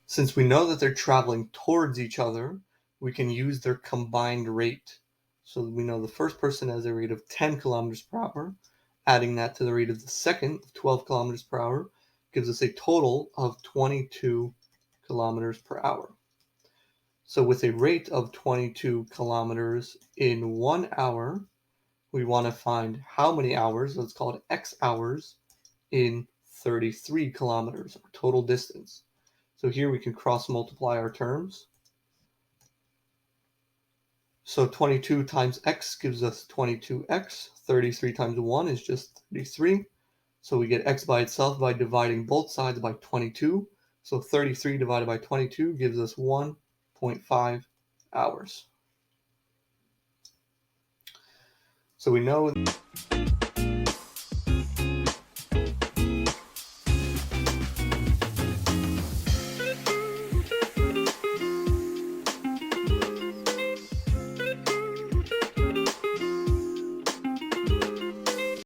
Since we know that they're traveling towards each other, we can use their combined rate. So we know the first person has a rate of 10 kilometers per hour. Adding that to the rate of the second of 12 kilometers per hour gives us a total of 22 kilometers per hour. So with a rate of 22 kilometers in 1 hour, we want to find how many hours, let's call it x hours, in 33 kilometers, our total distance. So here we can cross multiply our terms. So 22 times x gives us 22x. 33 times 1 is just 33. So we get x by itself by dividing both sides by 22. So 33 divided by 22 gives us 1.5 hours. So we know